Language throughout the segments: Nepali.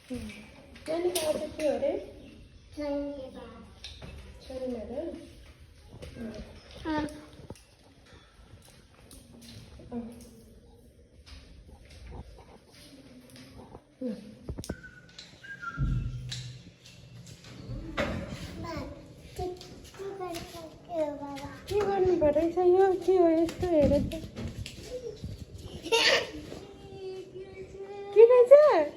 नानी आज के हो रे शनिबार के गर्नु परेछ यो के हो यस्तो हेर त के रहेछ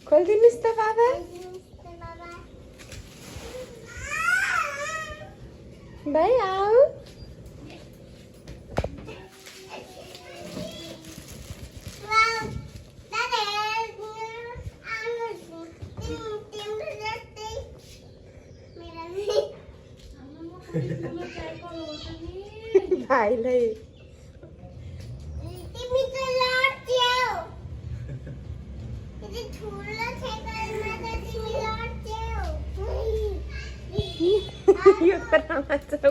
खोलिदिनुहोस् त बाबा भाइ आऊ भाइलाई यो करामा छौ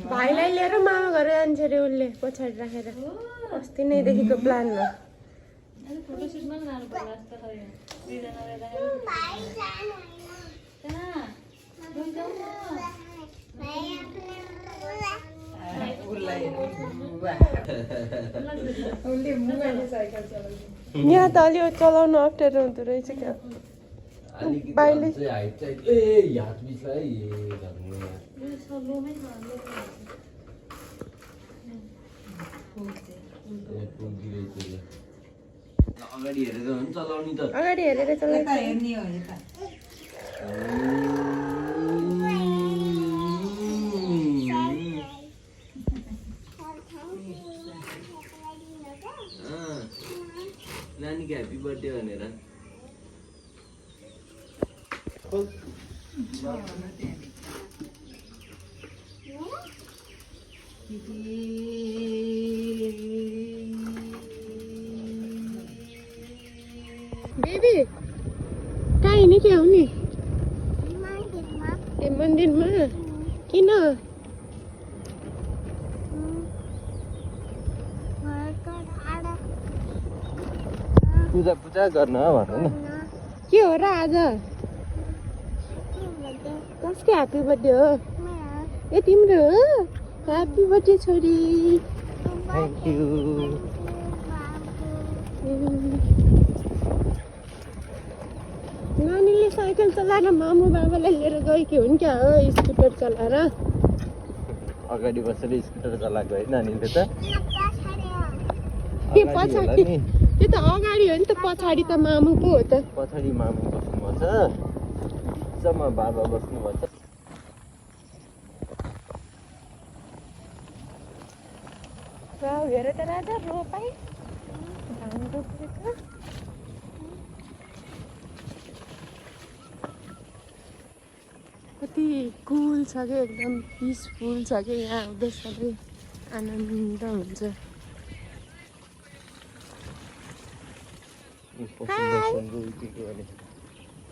भाइलाई लिएर मामा घर जान्छ अरे उसले पछाडि राखेर अस्ति नैदेखिको प्लानमा यहाँ त अलि चलाउनु अप्ठ्यारो हुँदो रहेछ क्या भाइले अगाडि हेरेर हुन्छ चलाउने त अगाडि हेरेर चलाउँछ हेर्ने हो यता नानीको ह्याप्पी बर्थडे भनेर बेबी कहाँ हिँड्ने के हो नि ए मन्दिरमा किन पूजा गर्न भन न के हो र आज कसको ह्याप्पी बर्थडे हो ए तिम्रो हो ह्याप्पी बर्थडे छोरी थ्याङ्क यू नानीले साइकल चलाएर मामु बाबालाई लिएर गएकी हुन् क्या हो स्कुटर चलाएर अगाडि बसेर स्कुटर चलाएको है नानीले त के पछाडि त्यो त अगाडि हो नि त पछाडि त मामु पो हो त पछाडि मामु बस्नुभएको छ जम्मा बाबा बस्नुभएको छ हेर त राजा रोपाई धान रोपेको कति कुल छ क्या एकदम पिसफुल छ क्या यहाँ आउँदा सबै आनन्द हुन्छ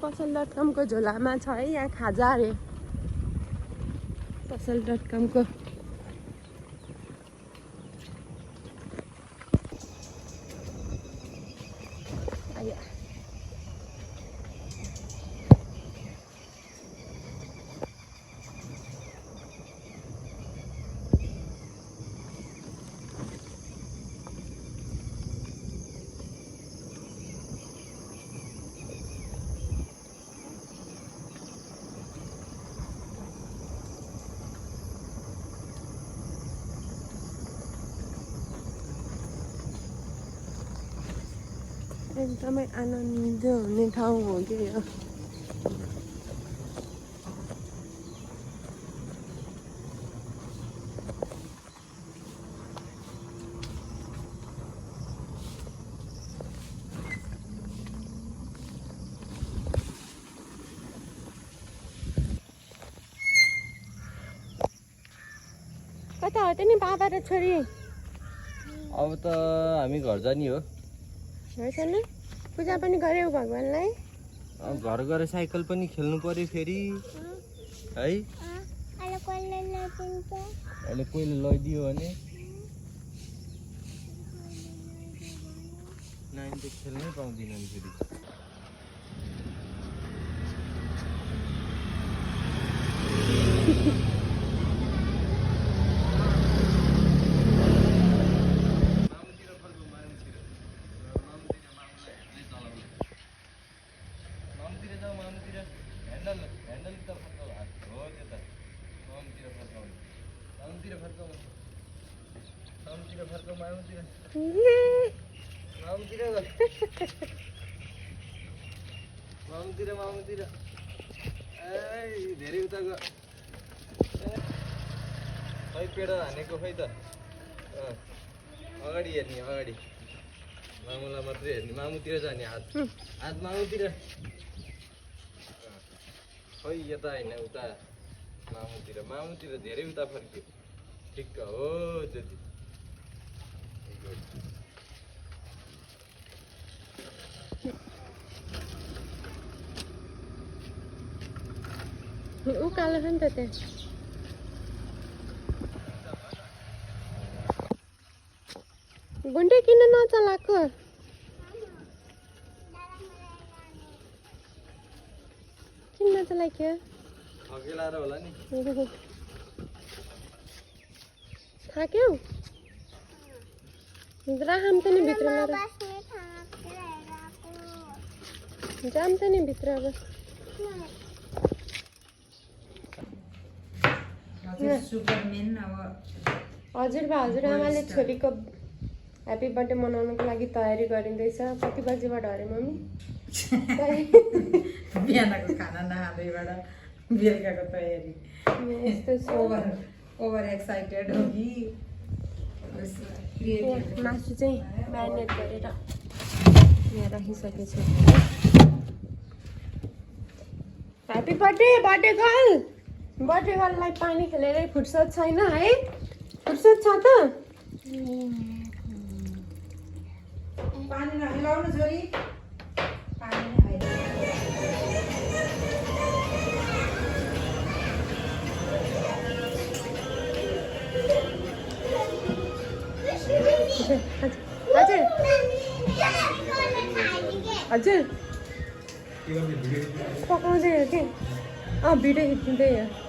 पसल.com को झोलामा छ है यहाँ खाजा अरे पसल.com को एकदमै आनन्द हुने ठाउँ हो कि यो कता हो त नि बाबा र छोरी अब त हामी घर जाने हो छैन पूजा पनि गर्यौ भगवानलाई घर गएर साइकल पनि खेल्नु पर्यो फेरि है अहिले कोहीले लैदियो भने नानी त खेल्नै पाउँदिनन् फेरि मामुतिर धेरै उता गयो खै पेडा हानेको खै त अगाडि हेर्ने अगाडि मामुलाई मात्रै हेर्ने मामुतिर जाने हात मामुतिर खै यता होइन उता मामुतिर धेरै उता फर्क्यो ठिक्क हो त्यति उकालो छ नि त त्यहाँ गुन्डे किन नचलाएको किन नचलाइक्यो अघिलाएर होला नि थाक्यौ राम त नि भित्र जाम त नि भित्र अब हजुरबा हजुरआमाले छोरीको ह्याप्पी बर्थडे मनाउनुको लागि तयारी गरिँदैछ कति बजीबाट अरे मम्मी बिहानको खाना नखाँदैबाट बेलुकाको तयारी यस्तो ओभर एक्साइटेड हो कि मासु चाहिँ म्यारिनेट गरेर यहाँ राखिसकेछु ह्याप्पी बर्थडे बर्थडे गर्ललाई पानी खेलेरै फुर्सद छैन है फुर्सद छ त पानी नमिलाउनु छोरी पानी हजुर पकाउँदै हो कि भिडियो खिच्दै हो